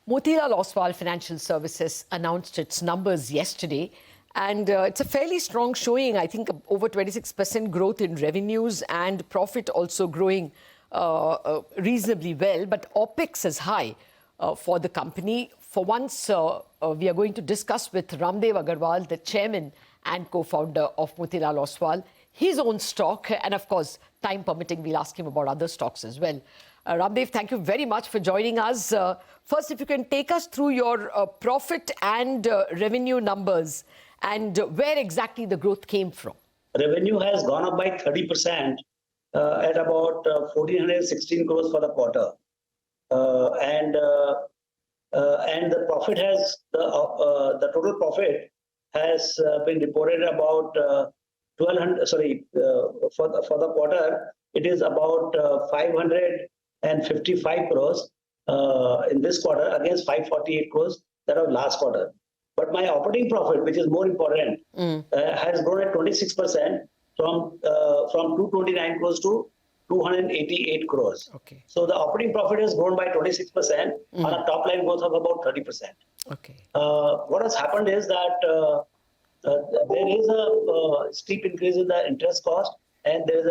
Motilal Oswal Financial Services announced its numbers yesterday, and it's a fairly strong showing. I think over 26% growth in revenues and profit also growing reasonably well. But OPEX is high for the company. For once, we are going to discuss with Ramdev Agarwal, the chairman and co-founder of Motilal Oswal, his own stock, and of course, time permitting, we'll ask him about other stocks as well. Ramdev, thank you very much for joining us. First, if you can take us through your profit and revenue numbers and where exactly the growth came from. Revenue has gone up by 30% at about 1,416 crores for the quarter. And the profit has, the total profit has been reported about 1,200, for the quarter, it is about 555 crores in this quarter against 548 crores that of last quarter. But my operating profit, which is more important, has grown at 26% from 229 crores to 288 crores. Okay. So the operating profit has grown by 26% on a top line growth of about 30%. Okay. What has happened is that there is a steep increase in the interest cost, and there is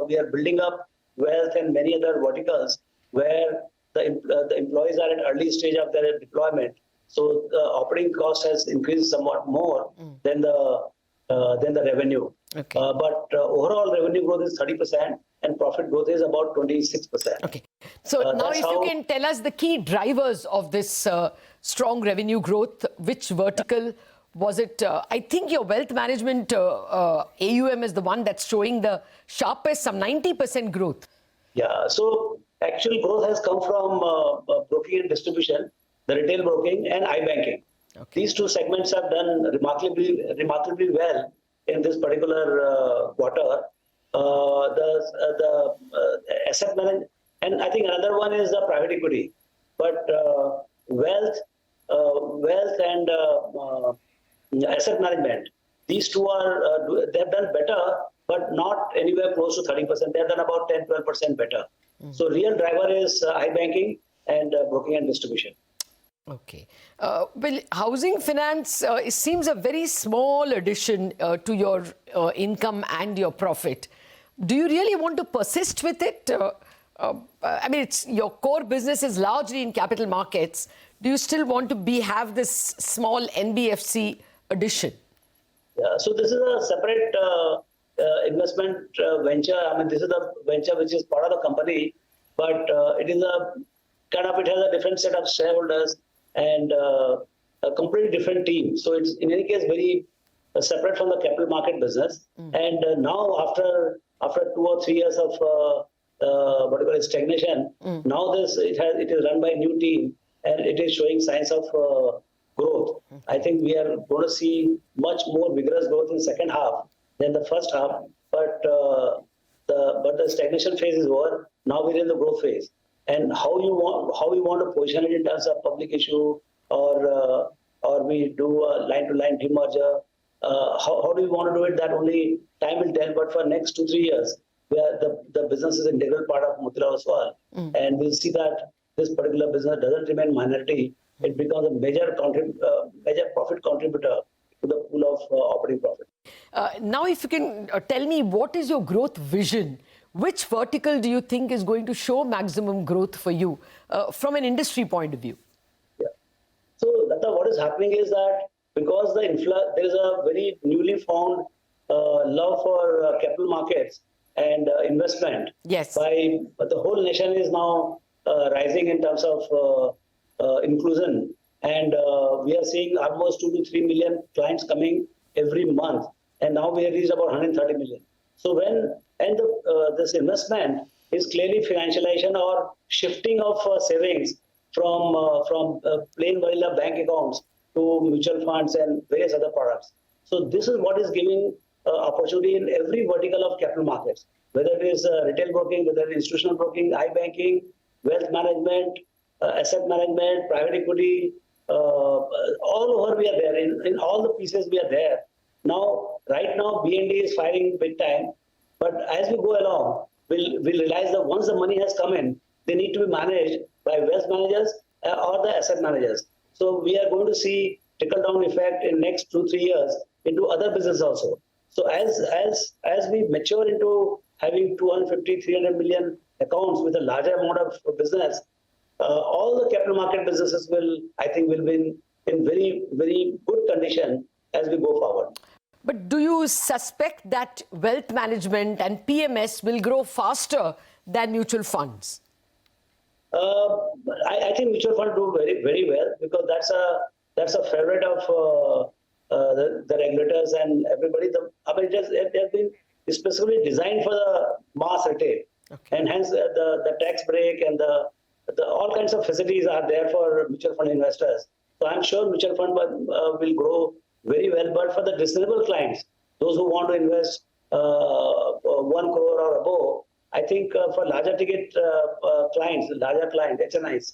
we are building up wealth and many other verticals where the employees are at early stage of their deployment. So the operating cost has increased somewhat more than the revenue. Okay. But overall revenue growth is 30% and profit growth is about 26%. Okay. So now if you can tell us the key drivers of this strong revenue growth, which vertical was it? I think your wealth management AUM is the one that's showing the sharpest, some 90% growth. Yeah, so actual growth has come from broking and distribution, the retail broking and iBanking. Okay. These two segments have done remarkably well in this particular quarter. The asset management, and I think another one is the private equity. But wealth and asset management, these two are they've done better, but not anywhere close to 30%. They've done about 10-12% better. So real driver is iBanking and broking and distribution. Okay. Well, housing finance, it seems a very small addition to your income and your profit. Do you really want to persist with it? I mean, it's your core business is largely in capital markets. Do you still want to have this small NBFC addition? Yeah, so this is a separate investment venture. I mean, this is the venture which is part of the company, but it is it has a different set of shareholders and a completely different team. So it's in any case very separate from the capital market business. And now after 2 or 3 years of stagnation, now it is run by a new team and it is showing signs of growth. I think we are going to see much more vigorous growth in the second half than the first half. But the stagnation phase is over. Now we're in the growth phase. And how we want to position it in terms of public issue or we do a line-to-line demerger. How do we want to do it? That only time will tell. But for next 2-3 years, where the business is an integral part of Motilal Oswal, and we'll see that this particular business doesn't remain minority. It becomes a major profit contributor to the pool of operating profit. Now, if you can tell me, what is your growth vision? Which vertical do you think is going to show maximum growth for you from an industry point of view? Yeah. So, Lata, what is happening is that because there is a very newly found love for capital markets and investment. Yes. But the whole nation is now rising in terms of inclusion. And we are seeing almost 2 to 3 million clients coming every month. And now we have reached about 130 million. So this investment is clearly financialization or shifting of savings from plain vanilla bank accounts to mutual funds and various other products. So this is what is giving opportunity in every vertical of capital markets, whether it is retail broking, whether it is institutional broking, iBanking, wealth management, asset management, private equity, all over we are there. In all the pieces we are there. Right now, BND is firing big time. But as we go along, we'll realize that once the money has come in, they need to be managed by wealth managers or the asset managers. So we are going to see trickle-down effect in next 2-3 years into other businesses also. So as we mature into having 250, 300 million accounts with a larger amount of business, all the capital market businesses I think, will be in very, very good condition as we go forward. But do you suspect that wealth management and PMS will grow faster than mutual funds? I think mutual fund do very, very well, because that's a favorite of the regulators and everybody. They have been specifically designed for the mass retail, and hence the tax break and the all kinds of facilities are there for mutual fund investors. So I'm sure mutual fund will grow very well. But for the reasonable clients, those who want to invest 1 crore or above, I think for larger ticket clients, HNIs,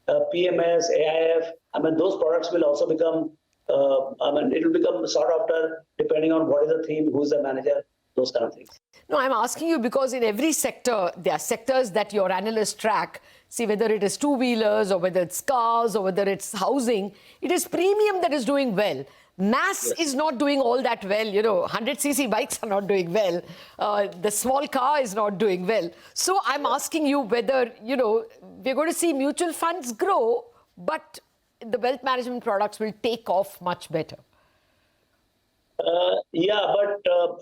PMS, AIF, those products will also become, it will become sought after depending on what is the theme, who's the manager, those kind of things. No, I'm asking you because in every sector, there are sectors that your analysts track. See, whether it is two-wheelers or whether it's cars or whether it's housing, it is premium that is doing well. Mass is not doing all that well. 100cc bikes are not doing well. The small car is not doing well. So I'm asking you whether, we're going to see mutual funds grow, but the wealth management products will take off much better. But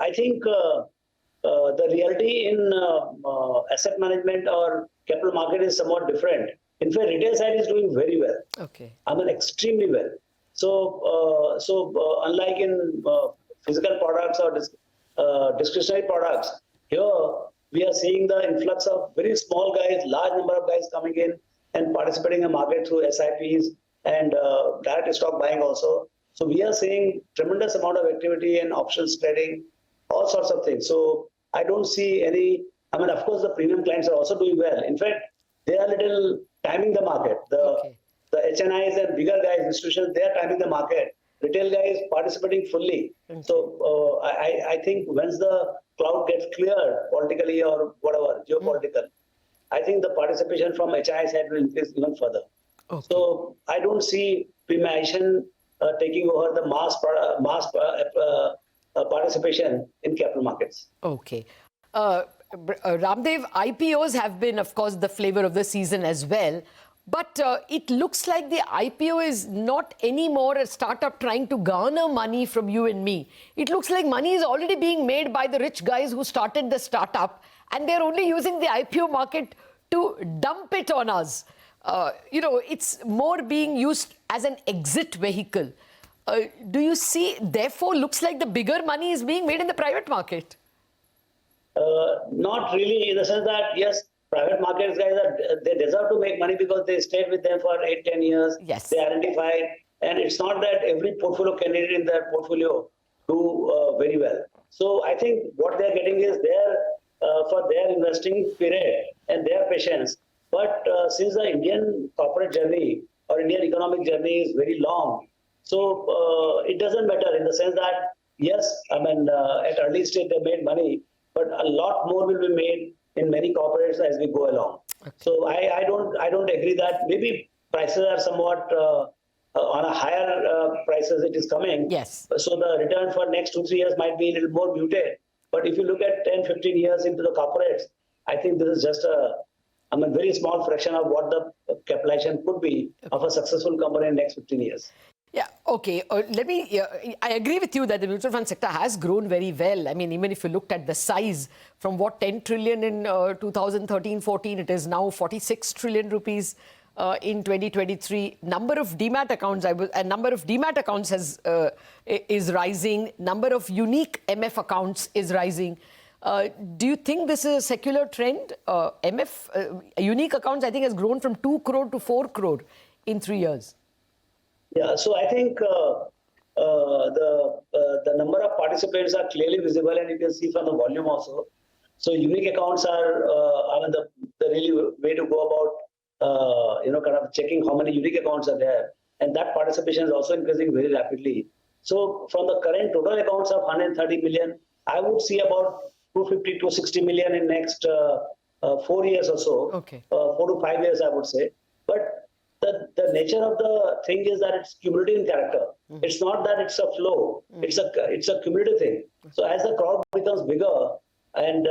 I think the reality in asset management or capital market is somewhat different. In fact, retail side is doing very well. Okay. Extremely well. So, unlike in physical products or discretionary products, here we are seeing the influx of very small guys, large number of guys coming in and participating in the market through SIPs and direct stock buying also. So we are seeing tremendous amount of activity and options trading, all sorts of things. So I don't see any. Of course, the premium clients are also doing well. In fact, they are little timing the market. The HNIs and bigger guys, institutions, they are timing the market. Retail guys participating fully. Okay. So I think once the cloud gets cleared politically or whatever, geopolitical, I think the participation from HNI side will increase even further. Okay. So I don't see premiumization taking over the mass participation in capital markets. Okay. Ramdev, IPOs have been, of course, the flavor of the season as well. But it looks like the IPO is not anymore a startup trying to garner money from you and me. It looks like money is already being made by the rich guys who started the startup, and they're only using the IPO market to dump it on us. It's more being used as an exit vehicle. Do you see, therefore, looks like the bigger money is being made in the private market? Not really, in the sense that, yes, private markets guys, they deserve to make money because they stayed with them for 8-10 years. Yes. They identified, and it's not that every portfolio candidate in their portfolio do very well. So I think what they're getting is for their investing period and their patience. But since the Indian corporate journey or Indian economic journey is very long, so it doesn't matter in the sense that, yes, at early stage they made money, but a lot more will be made in many corporates as we go along. Okay. So I don't agree that maybe prices are somewhat on a higher prices it is coming. Yes. So the return for next 2-3 years might be a little more muted. But if you look at 10-15 years into the corporates, I think this is just a very small fraction of what the capitalization could be of a successful company in the next 15 years. Yeah, okay. I agree with you that the mutual fund sector has grown very well. Even if you looked at the size from 10 trillion in 2013-14, it is now 46 trillion rupees in 2023. Number of demat accounts is rising. Number of unique MF accounts is rising. Do you think this is a secular trend? Unique accounts, I think, has grown from 2 crore to 4 crore in 3 years. Yeah, so I think the number of participants are clearly visible, and you can see from the volume also. So unique accounts are the really way to go about kind of checking how many unique accounts are there, and that participation is also increasing very rapidly. So from the current total accounts of 130 million, I would see about 250 to 60 million in next 4 years or so. Okay. 4 to 5 years, I would say. But the the nature of the thing is that it's cumulative in character. It's not that it's a flow. It's a cumulative thing. So as the crowd becomes bigger, and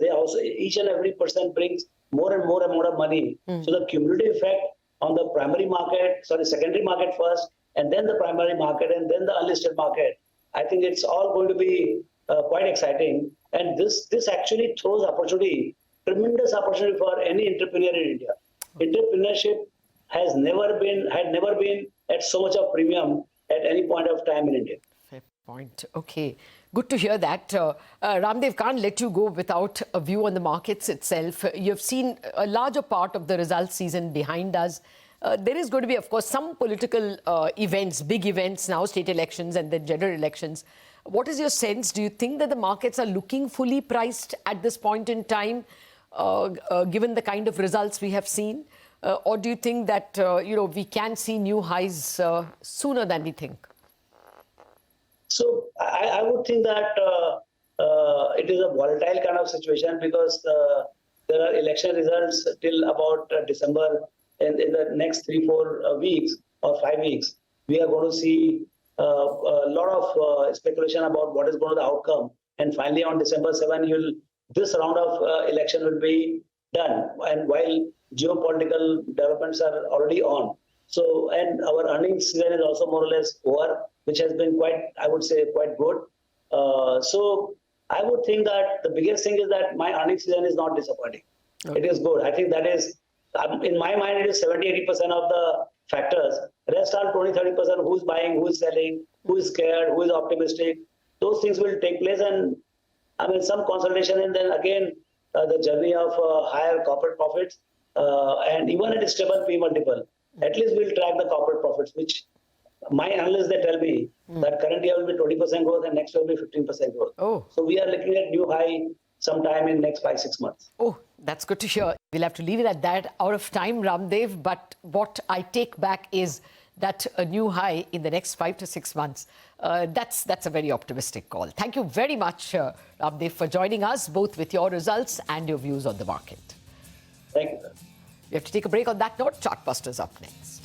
they also each and every person brings more and more amount of money. So the cumulative effect on the secondary market first, and then the primary market, and then the unlisted market. I think it's all going to be quite exciting. And this actually throws tremendous opportunity for any entrepreneur in India. Entrepreneurship had never been at so much of premium at any point of time in India. Fair point. Okay. Good to hear that. Ramdev, can't let you go without a view on the markets itself. You've seen a larger part of the results season behind us. There is going to be, of course, some political events, big events now, state elections and then general elections. What is your sense? Do you think that the markets are looking fully priced at this point in time, given the kind of results we have seen? Or do you think that, we can see new highs sooner than we think? So I would think that it is a volatile kind of situation because there are election results till about December, and in the next 3-4 weeks or 5 weeks, we are going to see a lot of speculation about what is going to be the outcome. And finally, on December 7, this round of election will be done. And while geopolitical developments are already on, and our earnings season is also more or less over, which has been quite good. So I would think that the biggest thing is that my earnings season is not disappointing. Okay. It is good. I think that is, in my mind, it is 70-80% of the factors. Rest are 20-30%, who's buying, who's selling, who is scared, who is optimistic. Those things will take place, and some consolidation, and then again, the journey of higher corporate profits, and even at a stable P multiple. At least we'll track the corporate profits, which my analysts, they tell me that current year will be 20% growth and next year will be 15% growth. Oh. So we are looking at new high sometime in next 5-6 months. Oh, that's good to hear. We'll have to leave it at that. Out of time, Ramdev, but what I take back is that a new high in the next 5 to 6 months. That's a very optimistic call. Thank you very much, Ramdev, for joining us, both with your results and your views on the market. Thank you. We have to take a break on that note. Chartbusters up next.